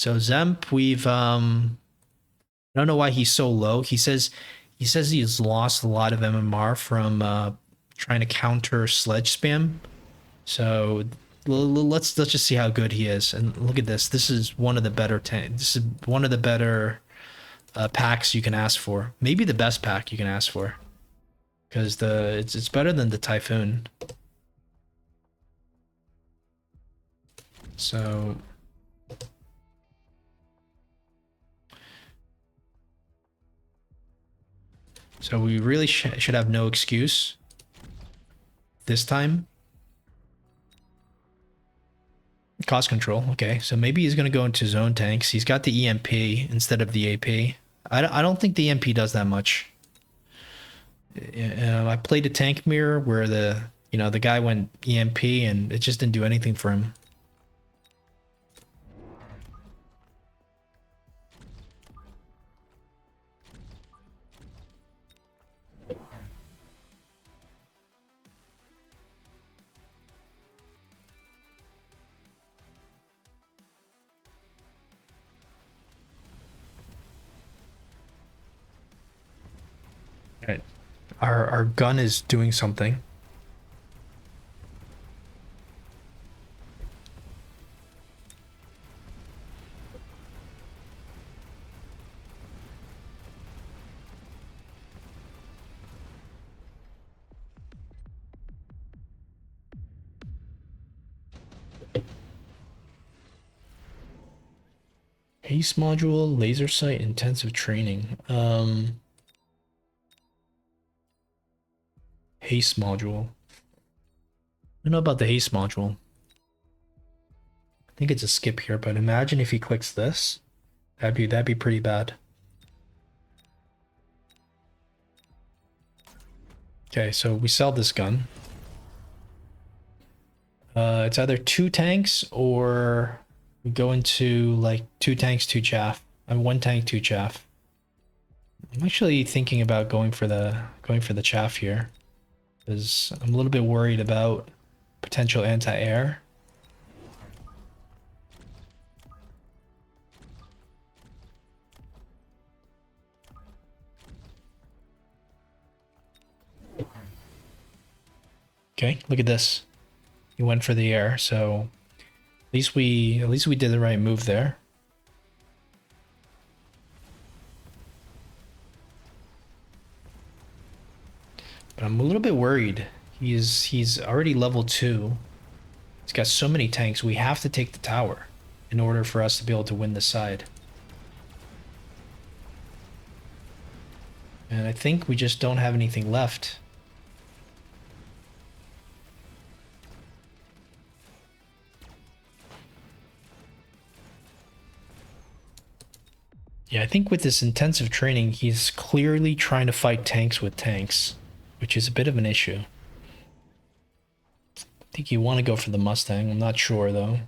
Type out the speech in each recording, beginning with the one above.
So Zemp, I don't know why he's so low. He says he's lost a lot of MMR from trying to counter sledge spam. So let's just see how good he is. And look at this. This is one of the better This is one of the better packs you can ask for. Maybe the best pack you can ask for, because it's better than the Typhoon. So we really should have no excuse this time. Cost control. Okay, so maybe he's going to go into zone tanks. He's got the EMP instead of the AP. I don't think the EMP does that much. I played a tank mirror where the guy went EMP and it just didn't do anything for him. Right. Our gun is doing something. Haste module, laser sight, intensive training. Haste module. I don't know about the haste module. I think it's a skip here, but imagine if he clicks this. That'd be pretty bad. Okay, so we sell this gun. It's either 2 tanks or we go into like 2 tanks, 2 chaff. I'm 1 tank, 2 chaff. I'm actually thinking about going for the chaff here, because I'm a little bit worried about potential anti-air. Okay, look at this. He went for the air, so at least we did the right move there. But I'm a little bit worried. He's already level 2. He's got so many tanks. We have to take the tower in order for us to be able to win this side. And I think we just don't have anything left. Yeah, I think with this intensive training, he's clearly trying to fight tanks with tanks, which is a bit of an issue. I think you want to go for the Mustang. I'm not sure, though.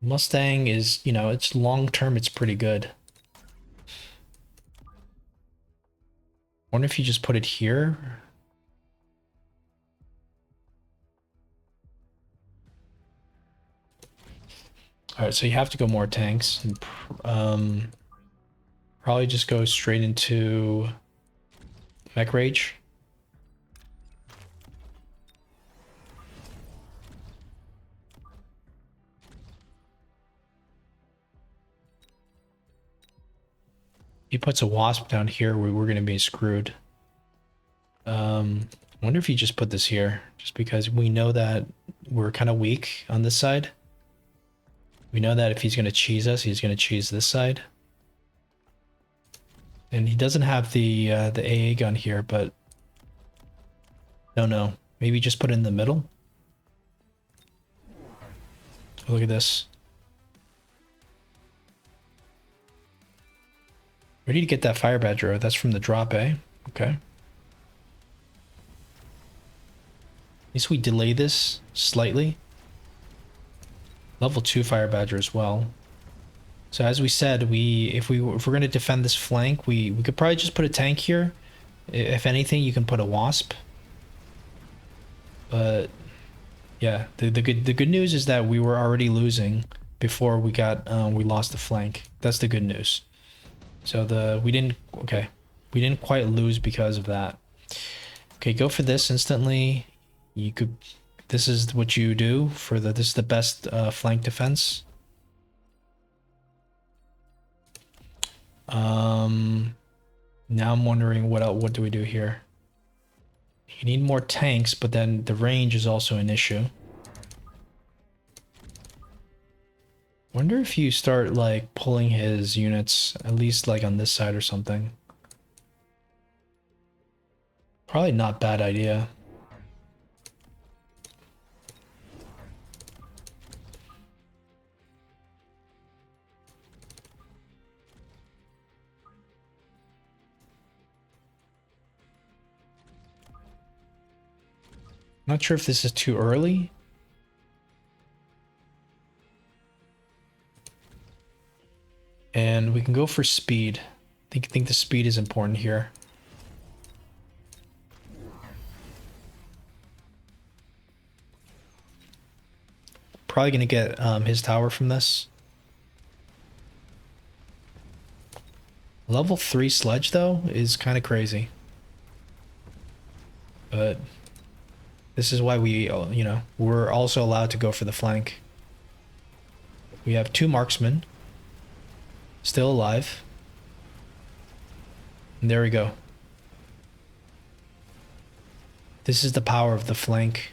Mustang is, it's long term, it's pretty good. Wonder if you just put it here. All right, so you have to go more tanks. Probably just go straight into Mech Rage. He puts a Wasp down here, we're going to be screwed. Wonder if you just put this here, just because we know that we're kind of weak on this side. We know that if he's going to cheese us, he's going to cheese this side. And he doesn't have the AA gun here, but no. Maybe just put it in the middle. Look at this. Ready to get that Fire Badger. That's from the drop, eh? Okay. At least we delay this slightly. Level 2 Fire Badger as well. So as we said, if we're going to defend this flank, we could probably just put a tank here. If anything, you can put a Wasp. But yeah, the good news is that we were already losing before we lost the flank. That's the good news. So we didn't quite lose because of that. Okay, go for this instantly. You could. This is what you do for the. This is the best flank defense. Now I'm wondering what do we do here? You need more tanks, but then the range is also an issue. Wonder if you start like pulling his units, at least like on this side or something. Probably not bad idea. Not sure if this is too early. And we can go for speed. I think the speed is important here. Probably gonna get his tower from this. Level 3 sledge though is kind of crazy. But this is why we, you know, we're also allowed to go for the flank. We have 2 marksmen still alive. And there we go. This is the power of the flank.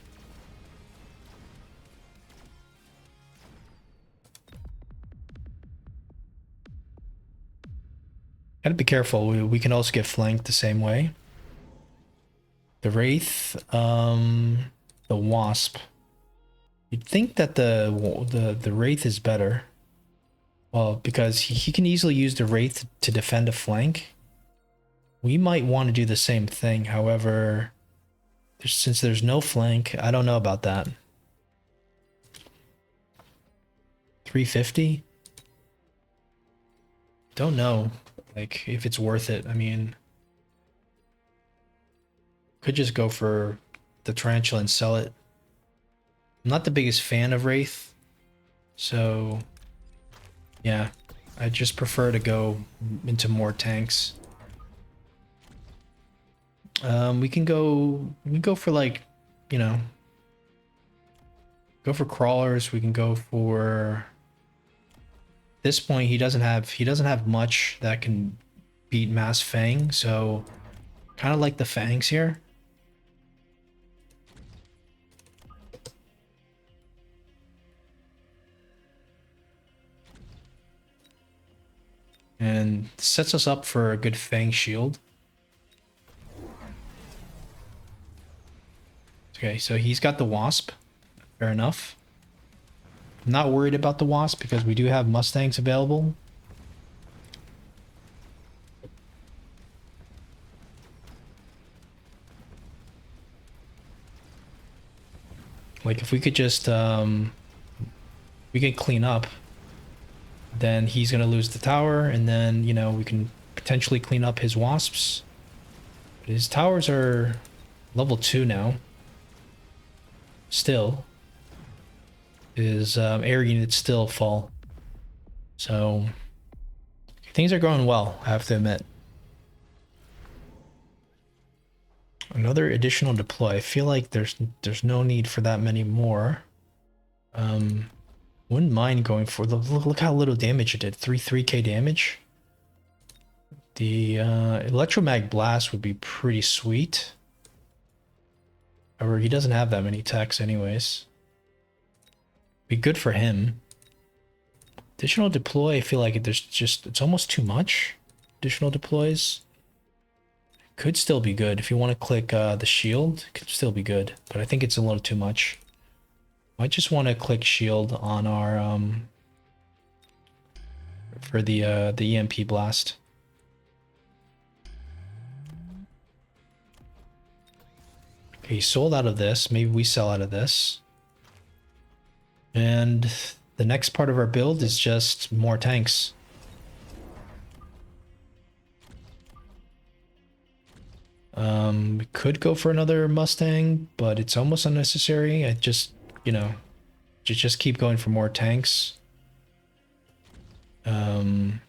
Gotta be careful. We can also get flanked the same way. The Wraith, the Wasp. You'd think that the Wraith is better. Well, because he can easily use the Wraith to defend a flank. We might want to do the same thing. However, since there's no flank, I don't know about that. 350? Don't know, like, if it's worth it. I mean, could just go for the Tarantula and sell it. I'm not the biggest fan of Wraith, so yeah, I just prefer to go into more tanks. We can go for, like, you know, go for crawlers. We can go for, at this point he doesn't have much that can beat Mass Fang, so kind of like the Fangs here. And sets us up for a good Fang shield. Okay, so he's got the Wasp. Fair enough. I'm not worried about the Wasp because we do have Mustangs available. Like, if we could just we can clean up, then he's gonna lose the tower, and then, you know, we can potentially clean up his Wasps. But his towers are level 2 now. Still, his air units still fall. So things are going well, I have to admit. Another additional deploy. I feel like there's no need for that many more. Wouldn't mind going for the, look how little damage it did. 3k damage. The electromag blast would be pretty sweet. However, he doesn't have that many techs anyways. Be good for him. Additional deploy, I feel like it's almost too much. Additional deploys could still be good. If you want to click the shield, it could still be good, but I think it's a little too much. I just want to click shield on our for the EMP blast. Okay, he sold out of this. Maybe we sell out of this. And the next part of our build is just more tanks. We could go for another Mustang, but it's almost unnecessary. I just, you know, just keep going for more tanks. Um,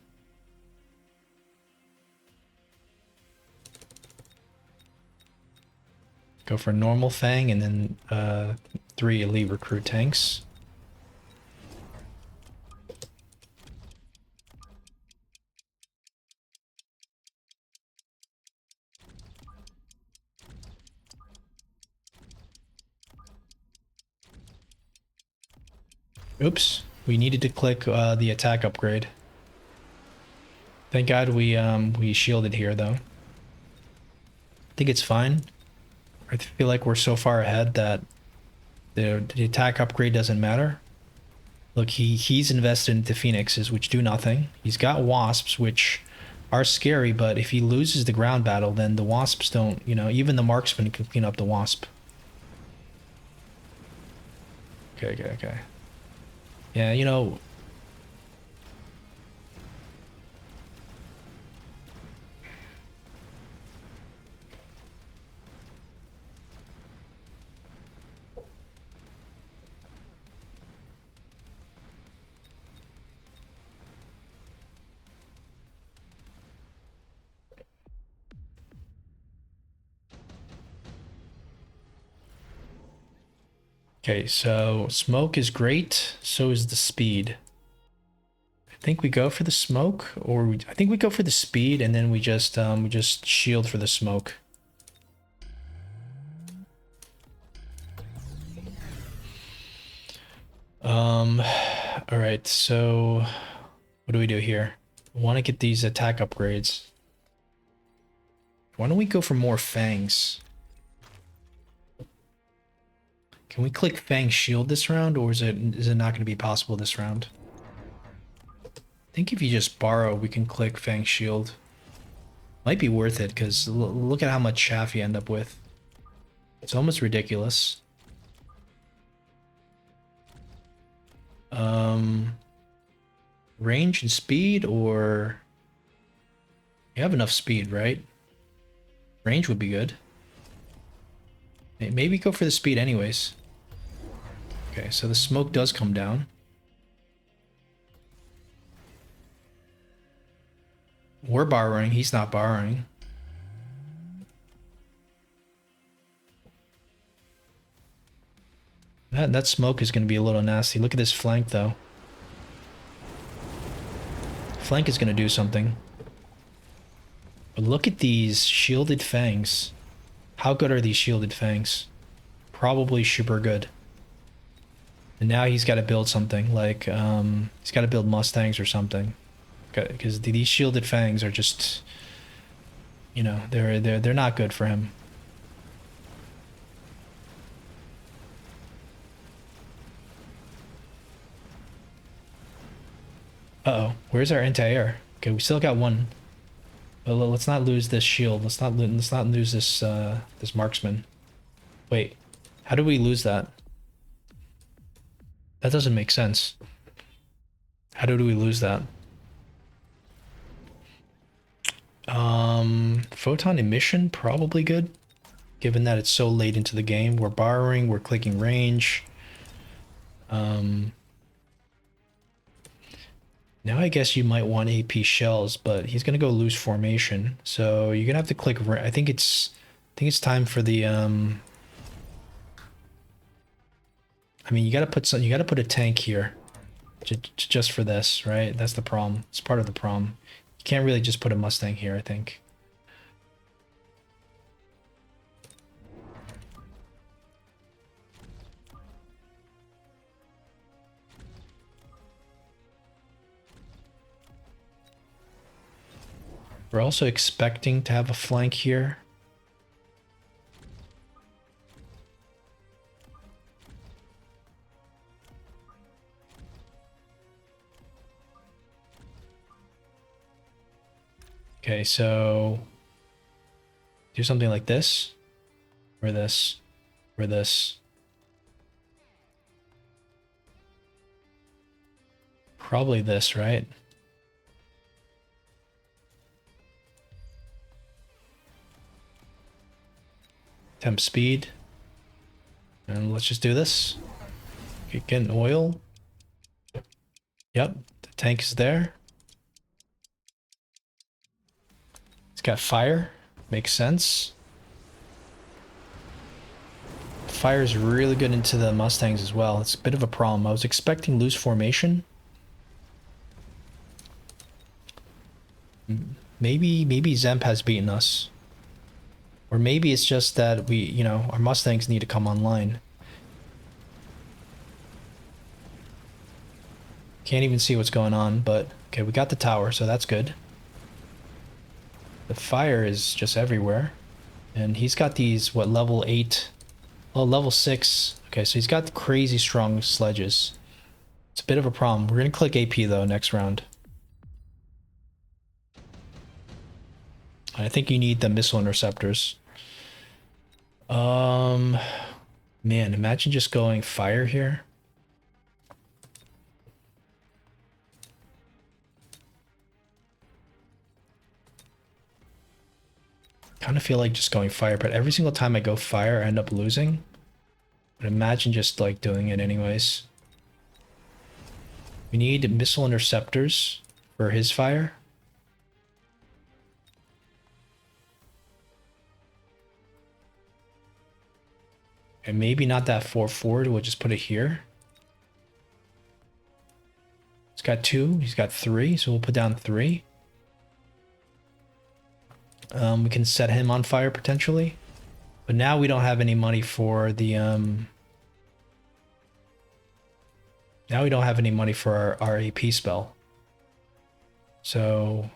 go for normal Fang and then 3 elite recruit tanks. Oops, we needed to click the attack upgrade. Thank God we shielded here though. I think it's fine. I feel like we're so far ahead that the attack upgrade doesn't matter. Look, he's invested into Phoenixes, which do nothing. He's got Wasps, which are scary, but if he loses the ground battle, then the Wasps don't, you know, even the Marksman can clean up the Wasp. Okay. Yeah, you know... Okay, so smoke is great, so is the speed. I think we go for the smoke, or I think we go for the speed, and then we just shield for the smoke. All right, so what do we do here? I want to get these attack upgrades. Why don't we go for more fangs? Can we click Fang Shield this round, or is it not going to be possible this round? I think if you just borrow, we can click Fang Shield. Might be worth it, because look at how much chaff you end up with. It's almost ridiculous. Range and speed, or... You have enough speed, right? Range would be good. Maybe go for the speed anyways. Okay, so the smoke does come down. We're borrowing, he's not borrowing. That smoke is going to be a little nasty. Look at this flank, though. Flank is going to do something. But look at these shielded fangs. How good are these shielded fangs? Probably super good. And now he's got to build something, like, he's got to build Mustangs or something. Because these shielded fangs are just, you know, they're not good for him. Uh-oh, where's our anti-air? Okay, we still got one. But let's not lose this shield. Let's not lose this this marksman. Wait, how do we lose that? That doesn't make sense. How do we lose that? Photon emission, probably good. Given that it's so late into the game. We're borrowing, we're clicking range. Now I guess you might want AP shells, but he's gonna go lose formation. So you're gonna have to click. I think it's time for the. I mean, you gotta put some. You gotta put a tank here, just for this, right? That's the problem. It's part of the problem. You can't really just put a Mustang here, I think. We're also expecting to have a flank here. Okay, so do something like this, or this, or this. Probably this, right? Temp speed. And let's just do this. Okay, getting oil. Yep, the tank is there. It's got fire. Makes sense. Fire is really good into the Mustangs as well. It's a bit of a problem. I was expecting loose formation. Maybe Dzemp has beaten us. Or maybe it's just that we, you know, our Mustangs need to come online. Can't even see what's going on, but okay, we got the tower, so that's good. The fire is just everywhere. And he's got these, what, level 8? Oh, level 6. Okay, so he's got crazy strong sledges. It's a bit of a problem. We're going to click AP, though, next round. I think you need the missile interceptors. Man, imagine just going fire here. Kind of feel like just going fire, but every single time I go fire, I end up losing. But imagine just like doing it anyways. We need missile interceptors for his fire. And maybe not that 4 forward, we'll just put it here. He's got 2, he's got 3, so we'll put down 3. We can set him on fire potentially. But now we don't have any money for the now we don't have any money for our AP spell. So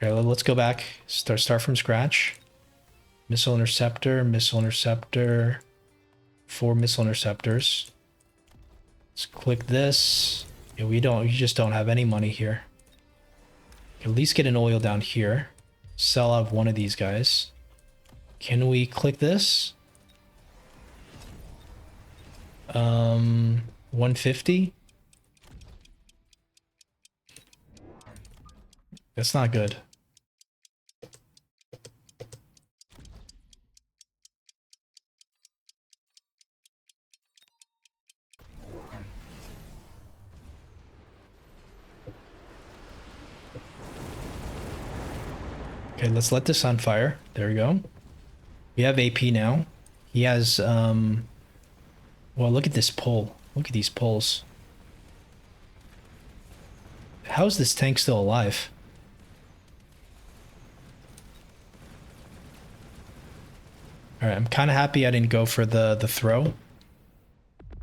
okay, let's go back. Start from scratch. Missile interceptor, 4 missile interceptors. Let's click this. Yeah, you just don't have any money here. At least get an oil down here. Sell out one of these guys. Can we click this? 150? That's not good. Okay, let's let this on fire. There we go. We have AP now. He has, well, look at this pull. Look at these pulls. How's this tank still alive? Alright, I'm kind of happy I didn't go for the throw.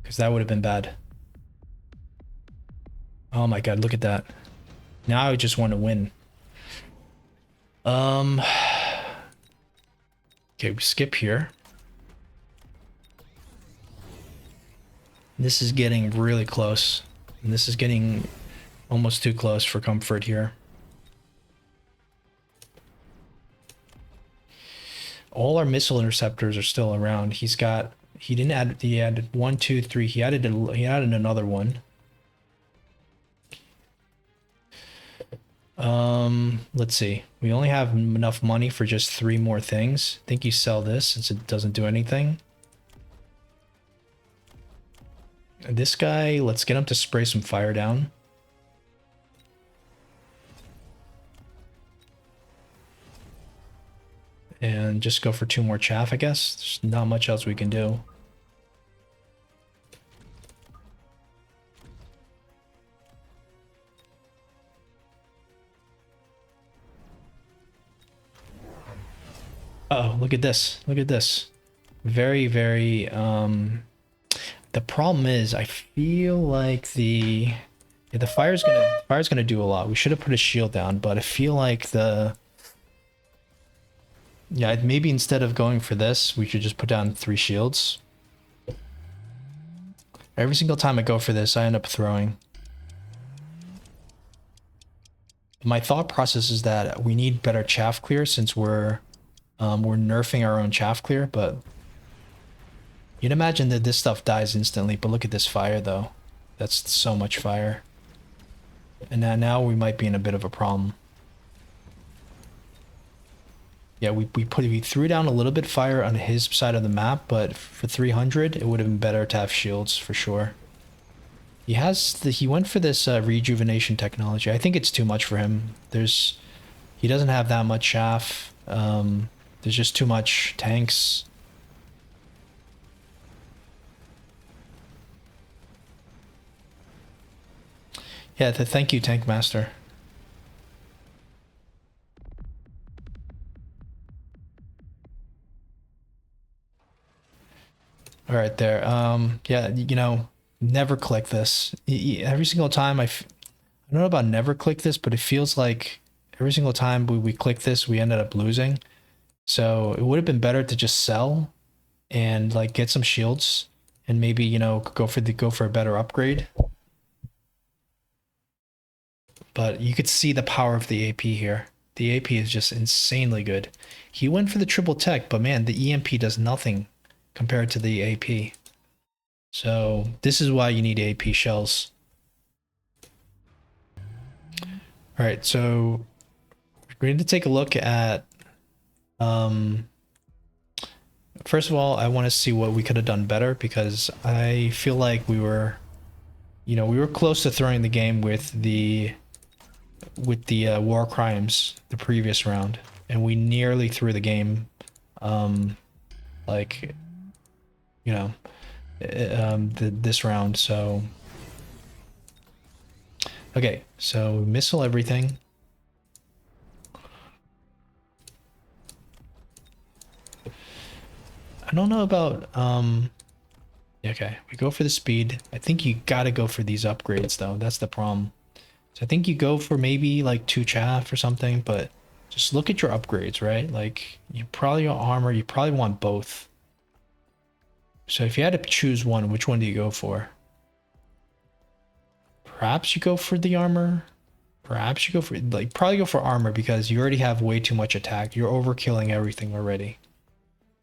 Because that would have been bad. Oh my god, look at that. Now I just want to win. Okay, we skip here. This is getting really close. And this is getting almost too close for comfort here. All our missile interceptors are still around. He added 1, 2, 3. He added another one. Let's see. We only have enough money for just 3 more things. I think you sell this since it doesn't do anything. And this guy, let's get him to spray some fire down. And just go for 2 more chaff, I guess. There's not much else we can do. Uh oh, look at this. Look at this. Very, very, the problem is I feel like the fire's gonna do a lot. We should have put a shield down, but I feel like yeah, maybe instead of going for this, we should just put down 3 shields. Every single time I go for this, I end up throwing. My thought process is that we need better chaff clear since we're nerfing our own chaff clear, but you'd imagine that this stuff dies instantly, but look at this fire though. That's so much fire. And now we might be in a bit of a problem. Yeah, we threw down a little bit fire on his side of the map, but for 300, it would have been better to have shields for sure. He went for this rejuvenation technology. I think it's too much for him. He He doesn't have that much chaff. There's just too much tanks. Yeah, thank you, Tank Master. All right, there. Yeah, you know, never click this. Every single time I don't know about never click this, but it feels like every single time we click this, we ended up losing. So it would have been better to just sell and like get some shields and maybe, you know, go for a better upgrade. But you could see the power of the AP here. The AP is just insanely good. He went for the triple tech, but man, the EMP does nothing compared to the AP. So this is why you need AP shells. All right, so we're going to take a look at, first of all, I want to see what we could have done better because I feel like we were, you know, we were close to throwing the game with the war crimes the previous round, and we nearly threw the game, like, you know, this round. So okay, so missile everything. I don't know about okay, we go for the speed. I think you gotta go for these upgrades though. That's the problem. So I think you go for maybe like 2 chaff or something, but just look at your upgrades, right? Like you probably want armor, you probably want both. So if you had to choose one, which one do you go for? Perhaps you go for the armor. Perhaps you go for, like, probably go for armor because you already have way too much attack. You're overkilling everything already.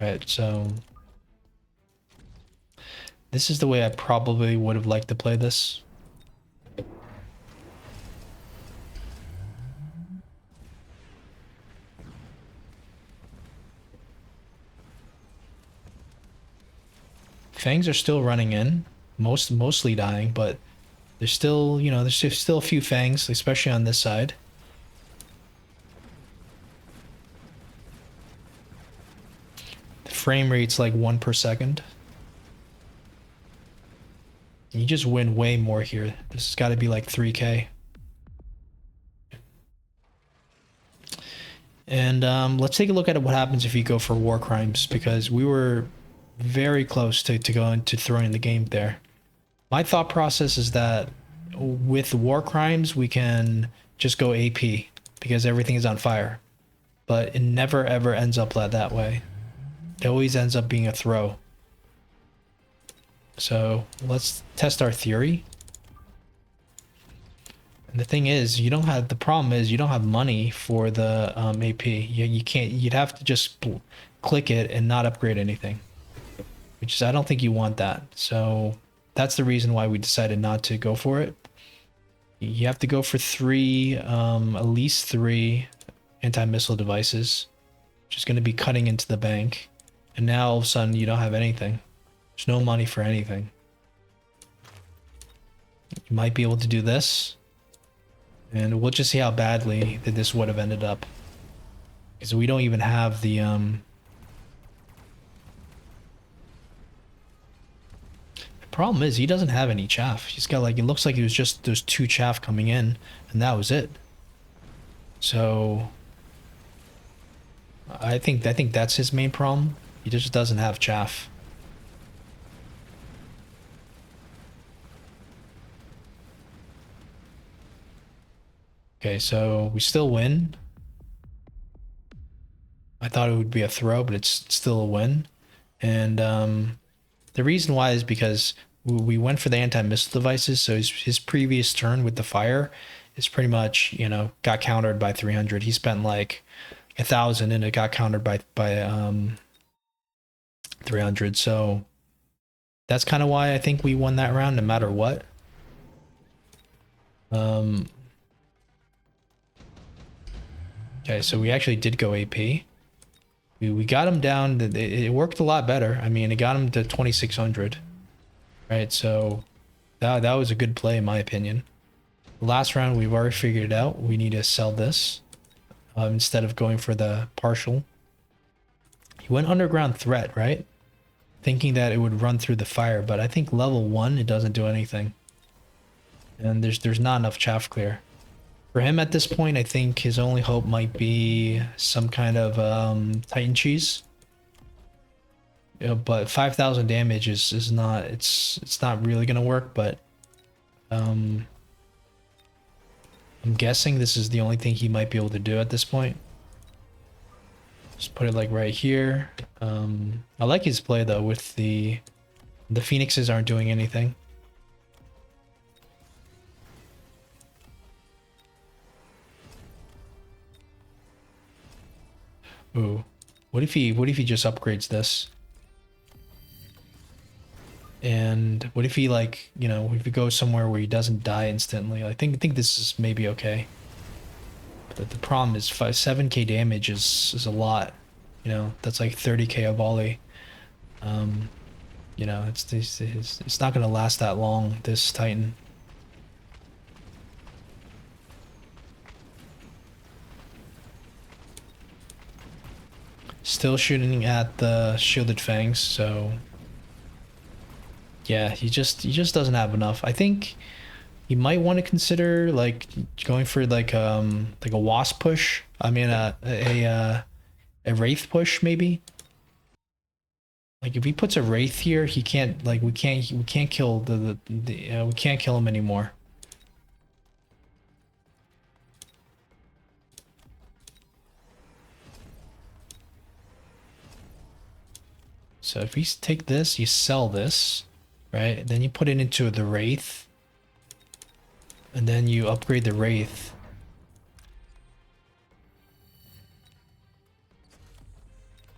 Right, so this is the way I probably would have liked to play this. Fangs are still running in, mostly dying, but there's still, you know, there's still a few Fangs, especially on this side. The frame rate's like 1 per second. You just win way more here. This has got to be like 3K. And let's take a look at what happens if you go for war crimes, because we were very close to going to throwing the game there. My thought process is that with war crimes, we can just go AP because everything is on fire. But it never ever ends up that way. It always ends up being a throw. So let's test our theory. And the thing is, the problem is you don't have money for the AP. You can't, you'd have to just click it and not upgrade anything. Which is, I don't think you want that. So that's the reason why we decided not to go for it. You have to go for at least 3 anti-missile devices, which is going to be cutting into the bank. And now all of a sudden you don't have anything. There's no money for anything. You might be able to do this. And we'll just see how badly that this would have ended up. Because we don't even have the problem is he doesn't have any chaff. He's got, like, it looks like it was just those 2 chaff coming in and that was it. So I think that's his main problem. He just doesn't have chaff. Okay, so we still win. I thought it would be a throw, but it's still a win. And the reason why is because we went for the anti-missile devices, so his previous turn with the fire is pretty much, you know, got countered by 300. He spent like 1,000 and it got countered by 300. So that's kind of why I think we won that round no matter what. Okay, so we actually did go AP. We got him down. It worked a lot better. I mean, it got him to 2,600. Right, so that was a good play in my opinion. Last round, we've already figured it out. We need to sell this. instead of going for the partial. He went underground threat, right? Thinking that it would run through the fire, but I think level 1 it doesn't do anything. And there's not enough chaff clear. For him at this point, I think his only hope might be some kind of Titan cheese. You know, but 5,000 damage is not it's not really gonna work, but I'm guessing this is the only thing he might be able to do at this point. Just put it like right here. I like his play though with the phoenixes aren't doing anything. Ooh. What if he just upgrades this? And what if he, like, you know, if he goes somewhere where he doesn't die instantly? I think this is maybe okay. But the problem is 7k damage is a lot. You know, that's like 30k a volley. You know, it's not gonna last that long, this Titan. Still shooting at the shielded fangs, so yeah, he just doesn't have enough. I think he might want to consider like going for like a wasp push. I mean a wraith push maybe. Like if he puts a wraith here, he can't, like, we can't kill we can't kill him anymore. So if you take this, you sell this, right? Then you put it into the Wraith. And then you upgrade the Wraith.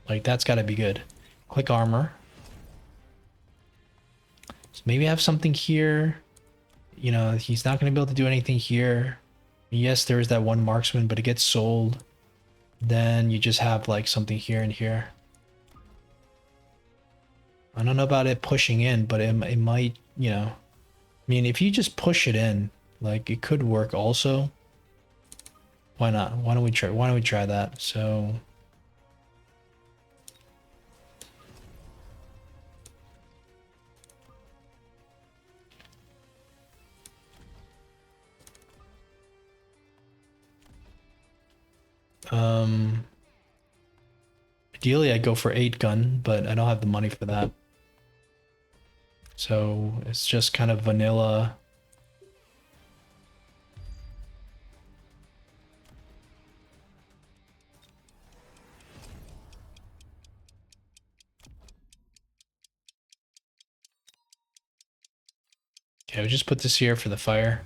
Like, that's gotta be good. Click armor. So maybe have something here. You know, he's not gonna be able to do anything here. Yes, there is that one marksman, but it gets sold. Then you just have like something here and here. I don't know about it pushing in, but it might, you know. I mean, if you just push it in, like, it could work also. Why not? Why don't we try that? So ideally I'd go for 8 gun, but I don't have the money for that. So it's just kind of vanilla. Okay, we just put this here for the fire.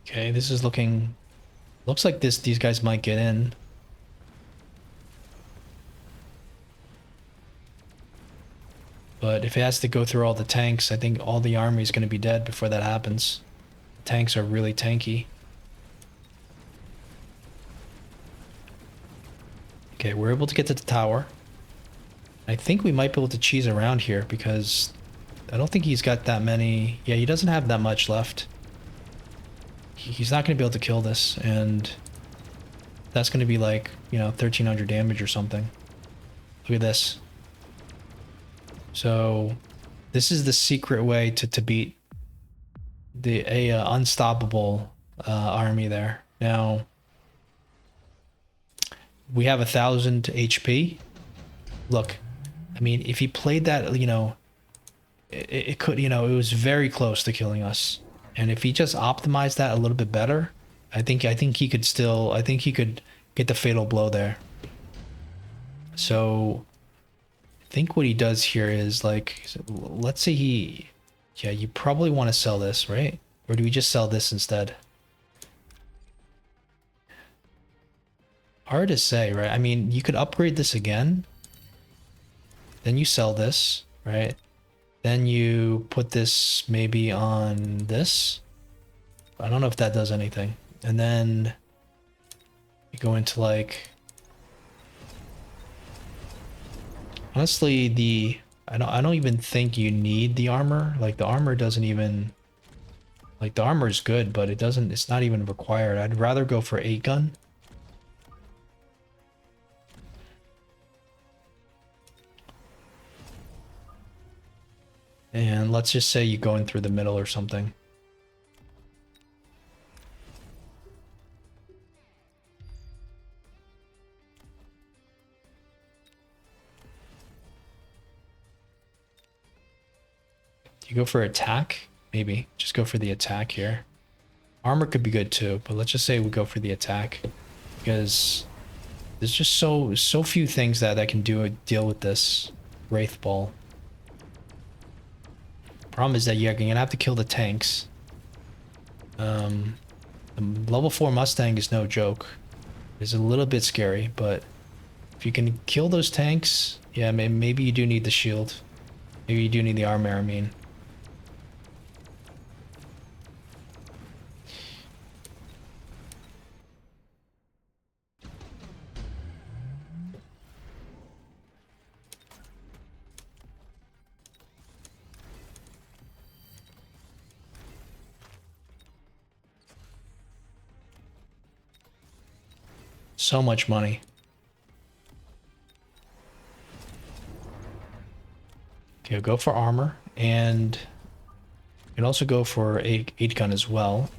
Okay, this is looking... Looks like these guys might get in. But if it has to go through all the tanks, I think all the army is going to be dead before that happens. The tanks are really tanky. Okay, we're able to get to the tower. I think we might be able to cheese around here because I don't think he's got that many... Yeah, he doesn't have that much left. He's not going to be able to kill this, and that's going to be like, you know, 1300 damage or something. Look at this. So this is the secret way to beat a unstoppable army there. Now we have 1000 HP. Look, I mean, if he played that, you know, it could, you know, it was very close to killing us. And if he just optimized that a little bit better, I think he could still, I think he could get the fatal blow there. So I think what he does here is, like, let's say he, yeah, you probably want to sell this, right? Or do we just sell this instead? Hard to say, right? I mean, you could upgrade this again. Then you sell this, right? Then you put this maybe on this. I don't know if that does anything. And then you go into like... Honestly, I don't even think you need the armor. Like the armor doesn't even, like the armor is good, but it's not even required. I'd rather go for 8 gun. And let's just say you go in through the middle or something. Do you go for attack? Maybe. Just go for the attack here. Armor could be good too, but let's just say we go for the attack. Because there's just so few things that can deal with this Wraith Ball. Problem is that you're gonna have to kill the tanks. The level 4 Mustang is no joke. It's a little bit scary, but if you can kill those tanks, yeah, maybe you do need the shield. Maybe you do need the armor, I mean. So much money. Okay, go for armor, and you can also go for 8 gun as well.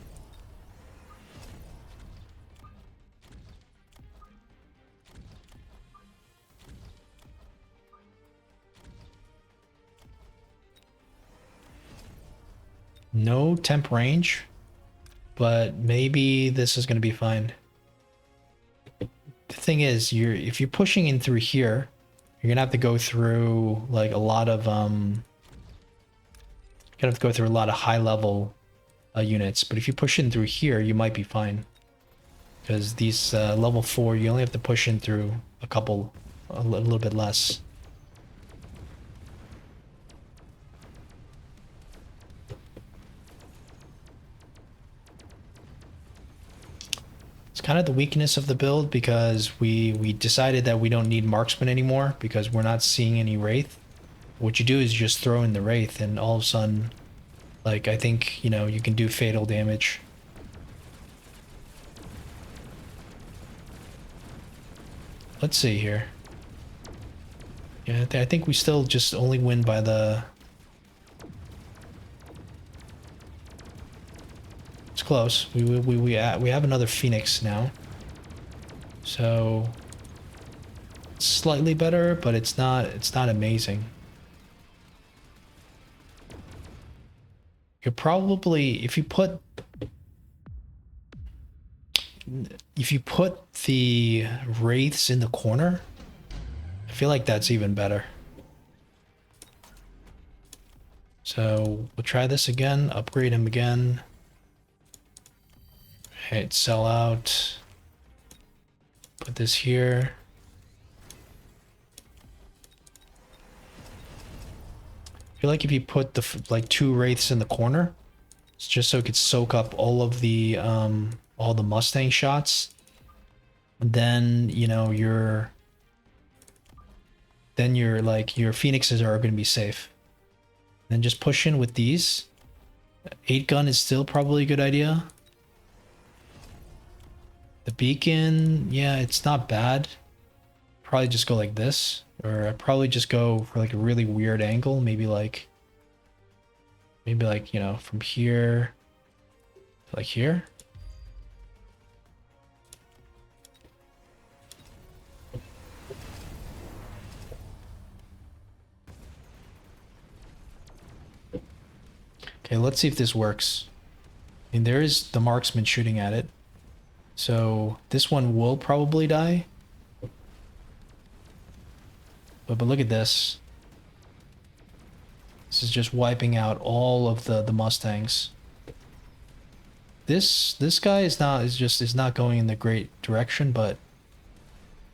No temp range, but maybe this is going to be fine. The thing is, if you're pushing in through here, you're gonna have to go through like a lot of you're gonna have to go through a lot of high level units. But if you push in through here, you might be fine, because these level 4, you only have to push in through a little bit less. It's kind of the weakness of the build, because we decided that we don't need marksman anymore because we're not seeing any Wraith. What you do is just throw in the Wraith, and all of a sudden, like, I think, you know, you can do fatal damage. Let's see here. Yeah, I think we still just only win by the... It's close. We have another Phoenix now. So it's slightly better, but it's not amazing. You're probably, if you put the Wraiths in the corner, I feel like that's even better. So we'll try this again, upgrade him again. Hit sell out. Put this here. I feel like if you put the like 2 Wraiths in the corner, it's just so it could soak up all the Mustang shots, then, you know, your Phoenixes are going to be safe. Then just push in with these. 8 gun is still probably a good idea. The beacon, yeah, it's not bad. Probably just go like this, or I'd probably just go for like a really weird angle, maybe like, you know, from here to like here. Okay, let's see if this works. I mean, there is the marksman shooting at it. So this one will probably die. But look at this. This is just wiping out all of the Mustangs. This guy is not going in the great direction, but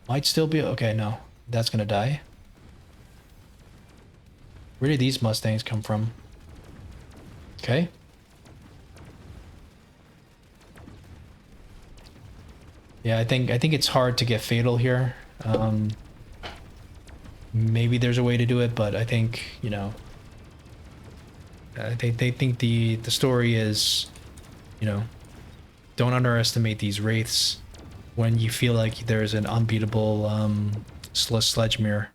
might still be okay. No, that's gonna die. Where did these Mustangs come from? Okay. Yeah, I think it's hard to get fatal here. maybe there's a way to do it, but I think, you know, they think the story is, you know, don't underestimate these wraiths when you feel like there's an unbeatable sledge mirror.